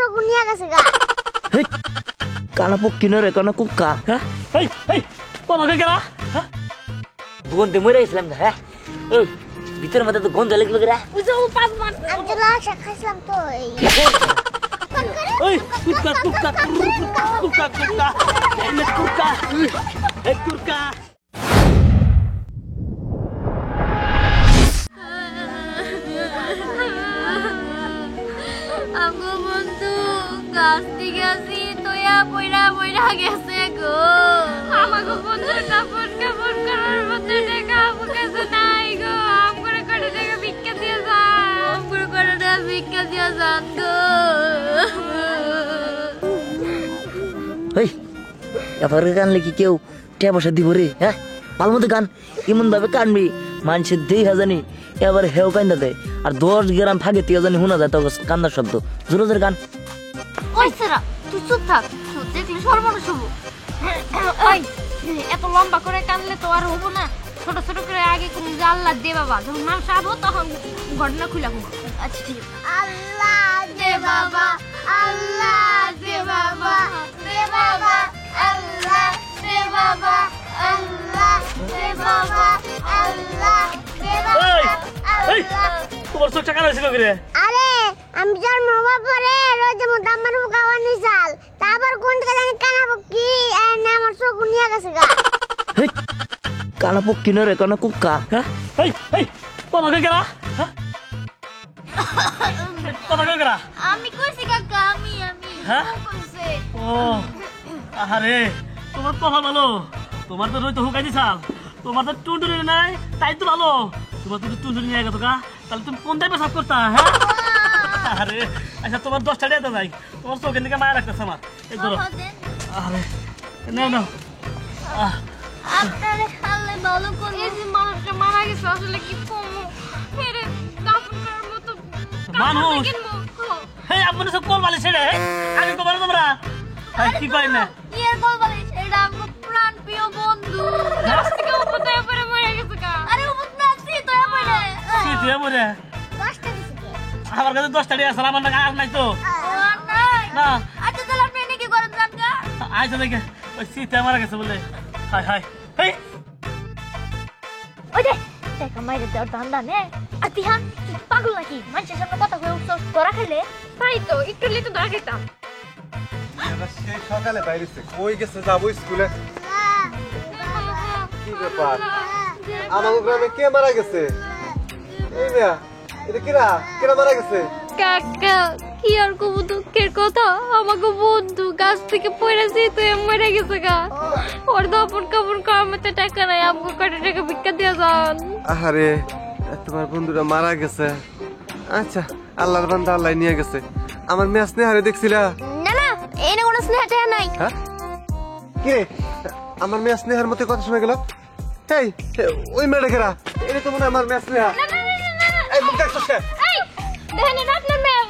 শকুন নিয়ে গেছে গা। হেই কানা পক্ষী নরে কানা কুক্কা। হ্যাঁ এই এই তোমাকে কেনা গন্ধে মরে গেছিলাম না। হ্যাঁ ওই ভিতরের মধ্যে তো গন্ধ লাগবে গেরা। বুঝাও 5 মান আমি তো লাশা খাইছিলাম তো এই এই কুক্কা কুক্কা কুক্কা কুক্কা এই কুক্কা এই কুক্কা আমগো বন্ধু গাছ থেকে আসি তোয়া পয়রা পয়রা গেছে গো। আমাগো বন্ধু কাপড় কাপড় করার মধ্যে টাকা আমার কাছে নাই গো। আমগরে করে টাকা ভিক্ষা দিয়ে যান, আমগরে করে টাকা ভিক্ষা দিয়ে যান গো। এই এবার কানলে কি কেউ টিয়া পয়সা দিব রে? হ্যাঁ ভালো মতো গান এমন ভাবে কানবি মানুষের দেখা জানি এবার হেও কান্দা দেয় আর 10 গ্রাম ফাঁকে তিয়া জানি শোনা যায় তো কান্দার শব্দ। জোরে জোরে গান। ওই সেরা তুই চুপ থাক, তুই দেখলে সর্বনাশ হবো। ওই এত লম্বা করে কানলে তো আর হবো না, ছোট ছোট করে আগে কোন আল্লাহ দে বাবা, যখন মানুষ আবো তখন ঘটনা খুলে হবো। আচ্ছা ঠিক আছে। আল্লাহ দে বাবা, আল্লাহ দে বাবা, দে বাবা আল্লাহ দে বাবা, আল্লাহ দে বাবা, আল্লাহ দে বাবা। এই তোমার চোখ টাকা হয়েছিল কি রে? আরে আমি জন্ম হওয়ার পরে রোজ মতো আমার গাওয়ানি চাল, তারপর কোন থেকে জানি কানাবো কি আমার চোখ নিয়ে গেছে গা। হেই কানা পক্ষী নরে কানা কুক্কা। হ্যাঁ এই এই তোমাকে কেনা তোমাকে কেনা আমি কইছি কাকা, আমি হ্যাঁ? কইছে। ও আরে তোমার তো ভালো, তোমার তো রইতো হুকাই দিছাল, তোমার তো টুনটুনি নাই তাই তো ভালো। তোমার তো টুনটুনি নিয়ে গেছো গা, তাহলে তুমি কোন টাইপে সাফ করতা? হ্যাঁ আরে আচ্ছা তোমার 10 টাকা দিয়ে যাই, তোমার চোখের দিকে মায়া রাখতেছে আমার। এই ধরো আরে নাও নাও। আপনারে খালে ভালো করে এই যে মানুষটা মারা গেছে আসলে কি কমো ফেরে দাফন করার মতো মানুষ? হেই আপনি সব কোল বালি ছেড়ে আমি তো বলো তোমরা কি করেন না? কি আর বলবো, এটা আমার প্রাণ প্রিয় বন্ধু গাছ থেকে উপরে পড়ে মরে গেছে গা। আরে উপরে নাচি তো পড়ে কি তুই মরে? 10 টাকা দিছে। আমার কাছে 10 টাকা আছে, আমার টাকা আর নাই তো। নাই না আচ্ছা তাহলে আপনি এনে কি করেন জান গা? আইসা দেখে ওই শীতে মারা গেছে বলে। হাই হাই হেই ওই যে টাকা মাইরে দেওয়ার ধান্দা নে। আর তিহান পাগল নাকি মানুষের সামনে কথা কয়ে উৎসব করা খেলে তাই তো একটু লিটু ধরা খেতাম। সেই সকালে বাইরেছে কই গেছে যাবো স্কুলে। কি ব্যাপার আমাদের গ্রামে কে মারা গেছে? এই মেয়া এটা কিরা কিরা মারা গেছে? কাকা কি আর কব দুঃখের কথা, আমাকে বন্ধু গাছ থেকে পড়েছি তো মরে গেছে গা। ওর দাপন কাপড় করার মতো টাকা নাই, আমাকে কটা টাকা ভিক্ষা দিয়ে যান। আরে তোমার বন্ধুরা মারা গেছে। আচ্ছা আল্লাহর বান্দা আল্লাহ নিয়ে গেছে। আমার মেয়ে স্নেহারে দেখছিলা? না না এনে কোনো স্নেহ টাকা নাই। হ্যাঁ কি রে আমার মেয়ে স্নেহার মতো কথা শোনা গেল? এই ওই মেয়েটা কেরা? এটা তো মনে হয় আমার মেয়ে স্নেহা। না না না না এই মুখ দেখছস কে? এই দেখেন না আপনার মেয়ে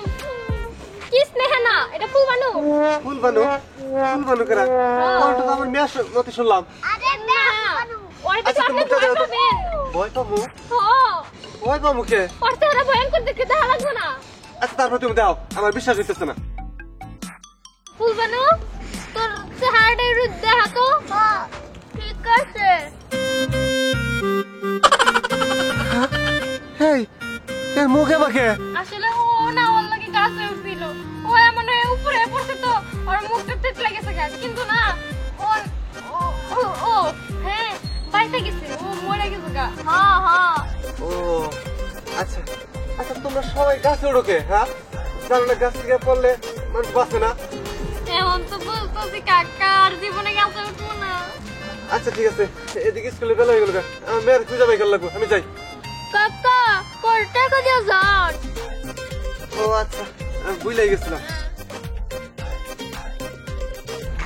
কি স্নেহ না, এটা ফুলবানু। ফুলবানু? ফুলবানু কেরা? ওটা তো আমার মেয়ের মতো শুনলাম। আরে না ওরে তো আচ্ছা আপনি মুখটা দাও তো। পাবেন। ভয় পাবো? হ্যাঁ ভয় পাবো কে? ওরতে ওরা ভয়ঙ্কর দেখতে দেখা লাগবে না। আচ্ছা তারপর তুমি দাও, আমার বিশ্বাস হইতেছে না। ফুলবানু তোর চেহারাটা একটু দেখা তো। ঠিক আছে হেই এর মুখে বাকে আসলে ও না ওর লাগে গাছে উঠছিল, ও এমন হয়ে উপরে পড়ছে তো ওর মুখটা তেতলা গেছে গাছ, কিন্তু না ওর ও হ্যাঁ বাইতে গেছে, ও মরে গেছে গা। হ্যাঁ হ্যাঁ ও আচ্ছা আচ্ছা তোমরা সবাই গাছে ওঠো কে? হ্যাঁ জানো না গাছ থেকে পড়লে মানুষ বাঁচে না? এখন তো বলতেছি কাকা আর জীবনে গাছে উঠবো না। আচ্ছা ঠিক আছে এদিকে স্কুলে বেলা হয়ে গেল, আমার মেয়ের খুঁজে পাই গেল লাগবো, আমি যাই। কাকা কত টাকা দিয়ে যান? ও আচ্ছা বুঝলাই গেছিলাম।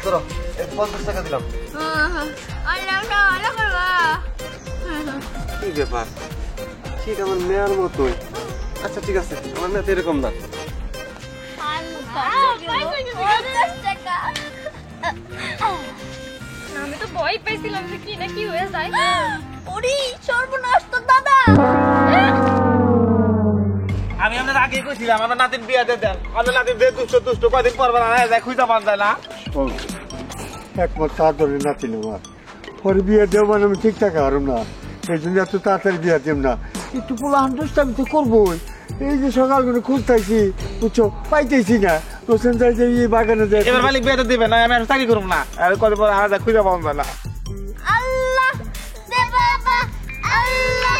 ধরো 50 টাকা দিলাম। কি ব্যাপার ঠিক আমার মেয়ের মতোই। আচ্ছা ঠিক আছে আমার মেয়ে তো এরকম না। আমি তো ভয় পাইছিলাম যে কি না কি হয়ে যায়। ওরে সর্বনাশ তো দাদা। আমি আপনার আগে কইছিলাম আমার নাতির বিয়া দিয়ে দেন। আমার নাতির যে দুষ্ট দুষ্ট কয়দিন পর পর আনা যায় খুঁজা পান যায় না। একমাত্র তার ধরে নাতি নেওয়ার পরে বিয়ে দেব মানে আমি ঠিক থাকা হারম না, এই জন্য এত তাড়াতাড়ি বিয়ে দেব না। একটু পোলা হান্ড্রেস্ট আমি তো করবোই। এই যে সকাল করে খুঁজতেছি বুঝছো, পাইতেছি না। রোশন চাইছে এই বাগানে যায়। এবার মালিক বিয়া দিবে না, আমি আর চাকরি করুম না। আর কত পর আনা যায় খুঁজা পান যায় না। আল্লাহ দে বাবা, আল্লাহ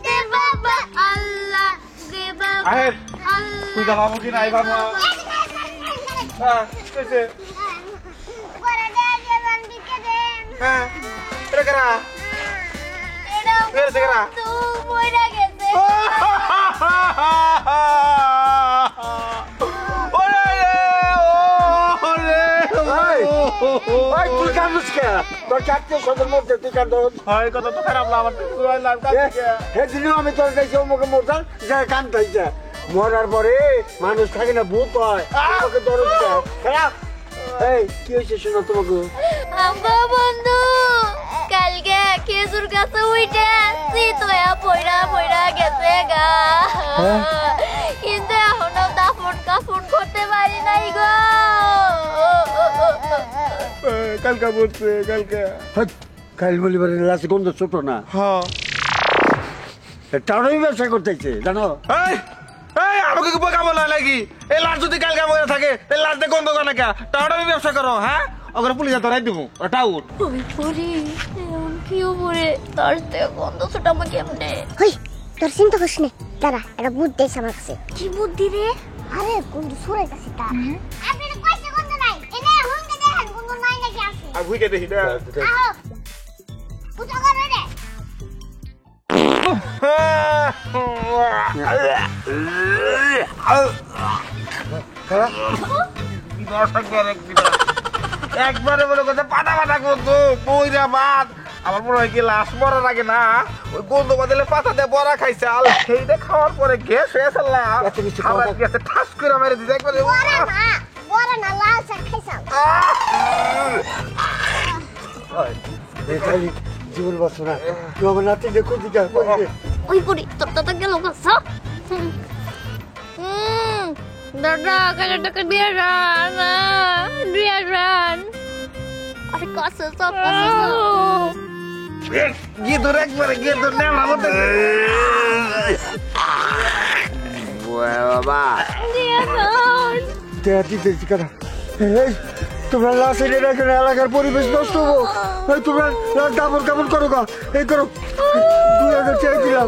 দে বাবা, আল্লাহ দে বাবা, আহের আল্লাহ। খুঁজা পাবো কি না এবার? হ্যাঁ কইছে করে দে জীবন দিকে দেন। হ্যাঁ এটা কেনা এটা ফেরছে কেনা তো মইরা গেছে। তুই কান্দুস কে? তোর চারটে সদর মধ্যে তুই কান্দুস? হয় কথা তো খারাপ না আমার সেদিনও আমি তোর কাছে অমুকে মরতাম যা কান্দাইছে। মরার পরে মানুষ থাকে না, ভূত হয়। তোকে দরদ দেয়। খারাপ। এই কি হয়েছে শোনো তোমাকে? আমগো বন্ধু কালকে খেজুর গাছে উইঠে চিতয়া পয়রা পয়রা গেছে গা, কিন্তু এখনো দাফন কাফন করতে পারি নাই গো। কালকা বলছে কালকা। কাল বলিবার লাশ গন্ধ ছোট না, হ্যাঁ টাউনই ব্যবসা করতেছে জানো। এই এই আমাকে কি বোকা বলা লাগি? এই লাশ যদি কালকা মরে থাকে এই লাশ দিয়ে গন্ধ করে কা টাউন আমি ব্যবসা করো? হ্যাঁ ওখানে পুলিশে ধরাই দিব ওটা টাউন। ওই পরি এমন কি উপরে তার তে গন্ধ ছুটাবো কেমনে? হই তোর চিন্তা করিস নে, দাঁড়া একটা বুদ্ধি আছে আমার কাছে। কি বুদ্ধি রে? আরে গন্ধ সরে গেছে তার। আপনি তো কইছে গন্ধ নাই, এনে হুঙ্গে দেখেন গন্ধ নাই নাকি আছে। আর ভুইকে দেখি না। আহো পুজো করে রে। একবারে বলে কথা পাটা পাটা করতো বইরা বাদ। আমার মনে হয় কি লাশ মরার আগে না ওই গন্ধ বাদলে পাতা দিয়ে বড়া খাইছে, আল সেইটা খাওয়ার পরে গ্যাস হয়ে সারলাম, খাবার গেছে ঠাস করে মেরে দিতে একবারে। বড় না লাল চা খাইছাম। জীবন বাঁচো না, তুই আমার নাতি দেখো দিকে। ওই পরি তোর তো গেল গাছ। দাদা কালে টাকা দিয়ে রান। আরে কাছে সব কাছে গিয়ে ধরে একবারে গিয়ে ধরে নেওয়া হতে বাবা দিয়ে রান। দেয়া দিতেছি কেনা? এই তোমরা লাশ এনে রাখো না, এলাকার পরিবেশ নষ্ট হবো। এই তোমরা লাশ দামন কেমন করো গা? এই করো 2000 চাইছিলাম।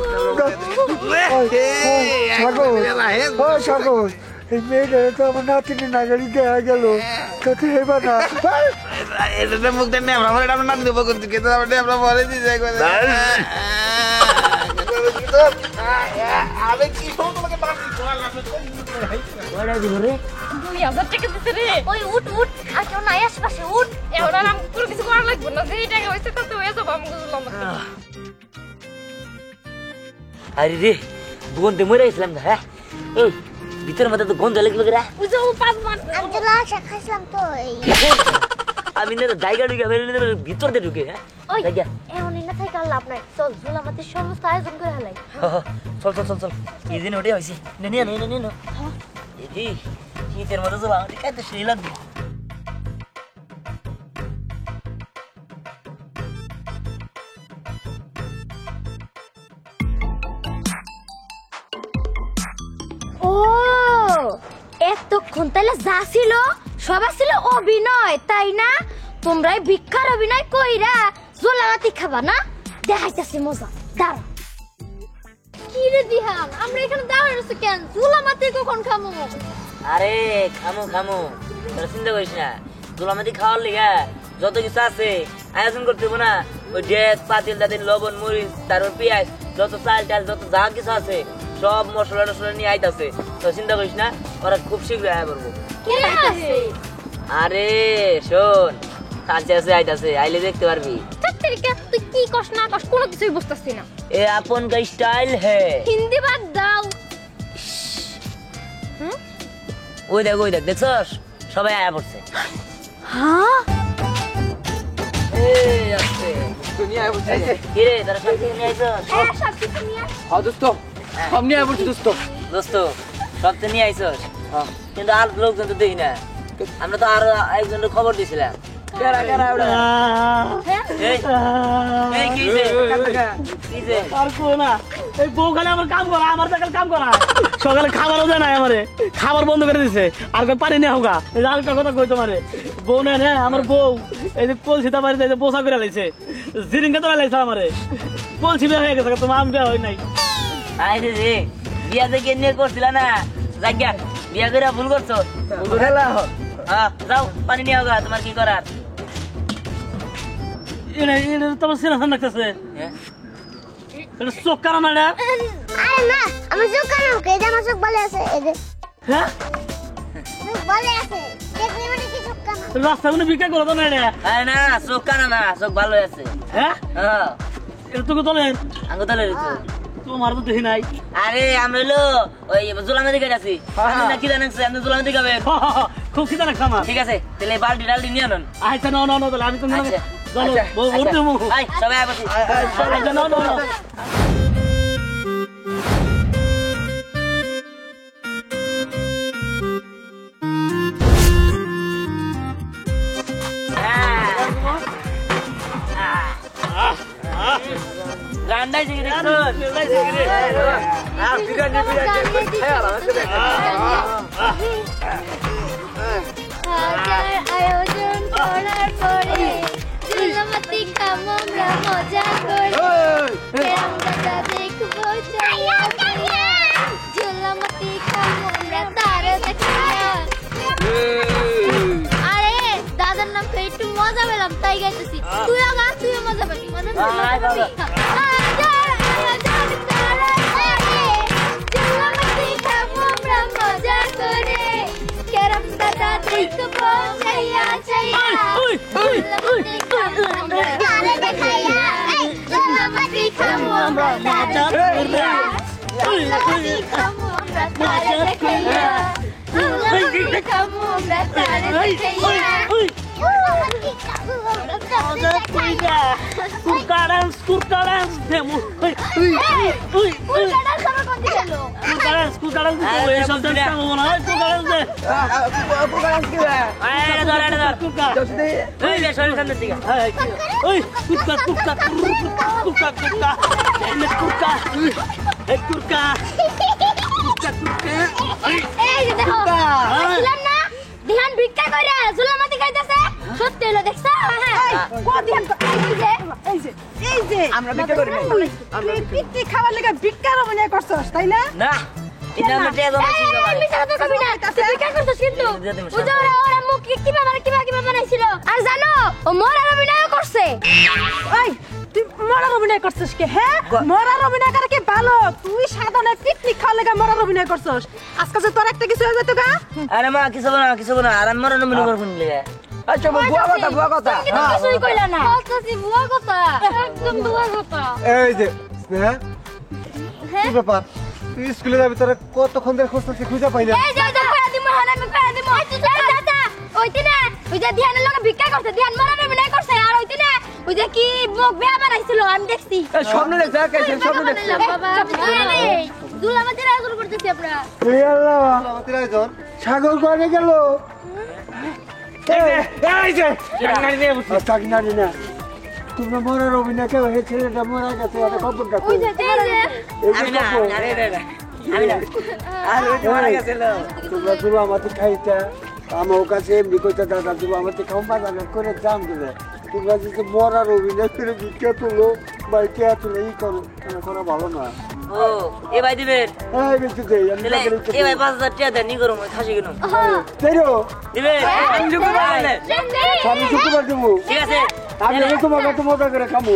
সাগর এই মেয়েটা তো আমার নাতিনি নাগারি দেয়া গেল, তাতে হেবা না। এটা মুখ দেন নেমরা ভরে আমরা নাম দেব করতে কিন্তু আমরা নেমরা ভরে দিই যাই করে। আমি কি সব তোমাকে বাকি শোনা লাগবে তো ওরা দিব রে। 2000 টাকা দিতে রে। ওই উঠ উঠ আর কেউ নাই আশেপাশে উঠ। এখন আর আমি পুরো কিছু করা লাগবে না, যেই টাকা হয়েছে তাতে হয়ে যাবো। আমি বুঝলাম আরে রে গন্ধে মরে গেছিলাম না। হ্যাঁ এই ভিতরের মধ্যে তো গন্ধ লাগলো রে। বুঝো 5 মাস আমি তো লাল চা খাইছিলাম তো এই। আমি না জায়গা ঢুকে ভিতর দিয়ে ঢুকে। হ্যাঁ ওই জায়গা এখন না থেকে লাভ নাই, চল ঝুলামাতির সমস্ত আয়োজন করে হেলাই। চল চল চল চল এই দিন ওটাই হয়েছে। নিয়ে নো এই শীতের মধ্যে চল আমাদের খাইতে সেই লাগবে। ও এতক্ষণ তাহলে যা ছিল সব ছিল অভিনয়, তাই না? তোমরাই ভিক্ষার অভিনয় কইরা ঝোলামাতি খাবা না? দেখাইতেছি মজা, দাঁড়া। কি রে দিহান, আমরা এখানে দাঁড়ানো কেন? ঝোলামাতি কখন খামু? আরে খামো তোরা চিন্তা করিস না, ঝোলামাতি খাওয়ার লিগা যত কিছু আছে আয়োজন করতে হবে না। ওই ডেক পাতিল দাতিল লবণ মরিচ তারপর পেঁয়াজ যত চাল টাল যত যা কিছু আছে সব মশলা টসলা নিয়ে আইতাছে। তো চিন্তা করিস না, ওরা খুব শীঘ্রই আয়া করবো। আরে শোন কাছে আছে আইতাছে, আইলে দেখতে পারবি। তুই কি কস না কস কোনো কিছুই বুঝতেছি না। এ আপন কা স্টাইল হে। হিন্দি বাদ দাও। ওই দেখ দেখছস সবাই আয়া পড়ছে। হ্যাঁ এই আছে দুনিয়া আয়া পড়ছে। কি রে তোরা সব নিয়ে আইছস? সব কিছু নিয়ে দোস্ত সামনে আয় বলছি দোস্ত। দোস্ত সব তো নিয়ে আইসস কিন্তু আর লোকজন তো দেখি না আমরা তো আরো একজনের খবর দিয়েছিলাম এই কিছে আর কো না এই বউ খালি আমার কাম করা আমার দেখাল কাম করা সকালে খাবারও দেয় না আমারে খাবার বন্ধ করে দিছে আর কই পানি নেই হোগা এই আর একটা কথা কই তোমারে বউ না রে আমার বউ এই যে কলসিটা বাড়িতে এই যে বোসা করে লাইছে জিরিঙ্গা তো লাইছে আমারে কলসি বিয়ে হয়ে গেছে তোমার আমি বিয়ে হয় নাই আইছে রে বিয়া থেকে নিয়ে করছিল না জায়গা বিয়া করে ভুল করছো হ্যাঁ যাও পানি নিয়ে হোগা তোমার কি করার এটা তোমার সিনেমা দেখতেছে এটা চোখ কারণ না আরে না আমার চোখ কানা ওকে এটা আমার চোখ বলে আছে এই যে হ্যাঁ চোখ বলে আছে দেখলে মানে কি চোখ কানা রাস্তাগুলো বিক্রি করো তো না এটা আরে না চোখ কানা না চোখ ভালো আছে হ্যাঁ হ্যাঁ এটা তোকে তোলে আঙ্গু তালে রইছো তোমার তো দেখি নাই আরে আমরা হলো ওই জুলামের দিকে আছি আপনি না কি জানেন আপনি জুলামের দিকে যাবেন খুব খিদা রাখছে আমার ঠিক আছে তাহলে বালতি ডালটি নিয়ে আনুন আচ্ছা না তাহলে আমি তো আচ্ছা চলো উঠতে মুখ আই সবাই বসি আচ্ছা না রান্নাই শিখে দেখছো আয়োজন করার পরে চুলামাতি খামো আমরা মজা করে কেরম দাদা দেখবো চুলামাতি খামো আমরা তারা দেখাইয়া আরে দাদার নাম করে একটু মজা পেলাম তাই গাইতেছি তুইও গা তুইও মজা পাবি মানে চুলামাতি খামো আমরা মজা করে কেরম দাদা দেখবো চাইয়া চাইয়া চুলামাতি খামো আমরা তারা দেখাইয়া চুলামাতি খামো আমরা তারা দেখাইয়া চুলামাতি খামো আমরা তারা দেখাইয়া চুলামাতি খামো আমরা তারা দেখাইয়া চুলামাতি খামো আমরা তারা দেখাইয়া কুরকারান্স দেমু কুরকারান্স আমার কোন দিকে গেল কুরকারান্স এই শব্দ কাম মনে হয় কুরকারান্স আরে ধর কুরকা এই যে শরীর সামনে দিকে ওই কুরকা এই কুরকা এই যে দেখো ছিলাম না ধ্যান ভিক্ষা করে চুলামাতি খাইতেছে সত্যি হলো দেখছো হ্যাঁ কোন ধ্যান এই যে আমরা ভিক্ষা করি না আমরা পিটি খাওয়ার লাগা ভিক্ষার অভিনয় করছস তাই না না এটা আমরা টেজ অনেক ছিল এই মিছা কথা কবি না তুই ভিক্ষা করছিস কিন্তু ওরা মুখ কিভাবে বানাইছিল আর জানো ও মরার অভিনয় করছে ওই তুই মরার অভিনয় করছস কি হ্যাঁ মরার অভিনয় করে কি ভালো তুই সাধারণ পিকনিক খাওয়ার লাগা মরার অভিনয় করছস আজকে যে তোর একটা কিছু হয়ে যেত গা আরে মা কিছু না আর আমি মরণ মিলে করব নিলে আচ্ছা বুয়া কথা কিন্তু কিছুই কইলা না বলতাছি বুয়া কথা একদম বুয়া কথা এই যে স্নেহা কি ব্যাপার তুই স্কুলে যাবি তোরা কতক্ষণ ধরে খুঁজতেছি খুঁজে পাই না এই যে কয়া দিমু হনা আমি কয়া দিমু দাদা ওইতে না ওই যে ধ্যানের লগে ভিক্ষা করছে ধ্যান মরার অভিনয় করছে আর ওইতে না ওই যে কি মুখ বেয়া বানাইছিল আমি দেখছি স্বপ্ন দেখছ কেন স্বপ্ন দেখছ বাবা দুলামাদের আয়োজন করতেছি আমরা এই আল্লাহ আমাদের আয়োজন সাগর করে গেল এই যে রান্না নিয়ে বসি থাকি না না তোমরা মরার অভিনয় কেউ হে ছেলেটা মরা গেছে এটা খবরটা ওই যে আমি না আর ওই মারা গেছিল তোমরা শুধু আমাদের খাইতা আমার কাছে এমনি কইতা দাদা শুধু আমাদের খাও বাজার করে দাম দিলে তোমরা যদি মরার অভিনয় করে ভিক্ষা তুলো বা কে তুলো এই করো এটা করা ভালো না ও এ ভাই দিবেন এই বেশি দেই আমি তাহলে এ ভাই 5000 টাকা দেন নি করো মই খাসি কিনো দেরো দিবেন আমি যুক্ত করলে আমি শুক্রবার দেবো ঠিক আছে আমি তোমাকে তো মজা করে খাবো